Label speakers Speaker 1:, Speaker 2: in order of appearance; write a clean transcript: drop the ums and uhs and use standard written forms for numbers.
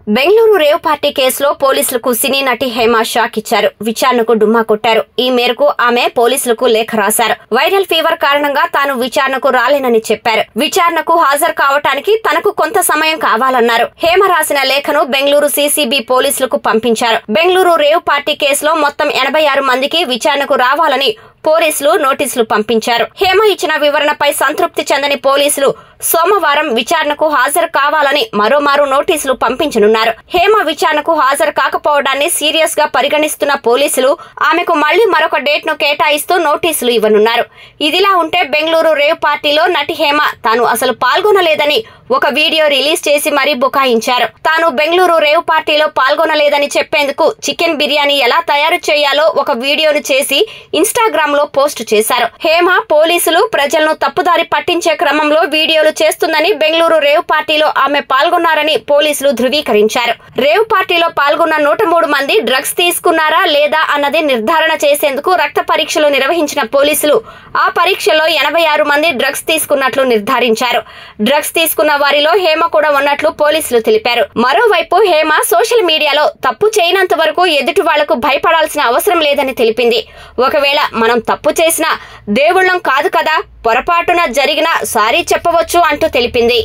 Speaker 1: Bengaluru rave party కేసులో పోలీసులకు సినీ నటి హేమ షాక్ ఇచ్చారు. విచారణకు డుమ్మా కొట్టారు. ఈ మేరకు ఆమె పోలీసులకు లేఖ రాశారు. వైరల్ ఫీవర్ కారణంగా తాను విచారణకు రాలేనని చెప్పారు. విచారణకు హాజరు కావటానికి తనకు కొంత సమయం కావాలన్నారు. హేమ రాసిన లేఖను బెంగళూరు సిసిబి పోలీసులకు పంపించారు. బెంగళూరు రేవ్ పార్టీ కేసులో మొత్తం 86 మందికి విచారణకు రావాలని పోలీసులు నోటీసులు పంపించారు. హేమ ఇచ్చిన వివరణపై సంతృప్తి చెందని పోలీసులు సోమవారం విచారణకు హాజరు కావాలని మరోమారు నోటీసులు పంపించనున్నారు. హేమ విచారణకు హాజరు కాకపోవడాన్ని సీరియస్ గా పరిగణిస్తున్న పోలీసులు ఆమెకు మళ్లీ మరొక డేట్ ను కేటాయిస్తూ నోటీసులు ఇవ్వనున్నారు. ఇదిలా ఉంటే బెంగళూరు రేవ్ పార్టీలో నటి హేమ తాను అసలు పాల్గొనలేదని ఒక వీడియో రిలీజ్ చేసి మరీ బుకాయించారు. తాను బెంగళూరు రేవ్ పార్టీలో పాల్గొనలేదని చెప్పేందుకు చికెన్ బిర్యానీ ఎలా తయారు చేయాలో ఒక వీడియోను చేసి ఇన్స్టాగ్రామ్ లో పోస్ట్ చేశారు. హేమ పోలీసులు ప్రజలను తప్పుదారి పట్టించే క్రమంలో వీడియోలు చేస్తుందని బెంగళూరు రేవ్ పార్టీలో ఆమె పాల్గొన్నారని పోలీసులు ధృవీకరించారు. రేవ్ పార్టీలో పాల్గొన్న 103 మంది డ్రగ్స్ తీసుకున్నారా లేదా అన్నది నిర్ధారణ చేసేందుకు రక్త పరీక్షలు నిర్వహించిన పోలీసులు ఆ పరీక్షలో 86 మంది డ్రగ్స్ తీసుకున్నట్లు నిర్ధారించారు. డ్రగ్స్ తీసుకున్న వారిలో హేమ కూడా ఉన్నట్లు పోలీసులు తెలిపారు. మరోవైపు హేమ సోషల్ మీడియాలో తప్పు చేయనంత వరకు ఎదుటి వాళ్లకు భయపడాల్సిన అవసరం లేదని తెలిపింది. ఒకవేళ మనం తప్పు చేసినా దేవుళ్ళం కాదు కదా, పొరపాటున జరిగినా సారీ చెప్పవచ్చు అంటూ తెలిపింది.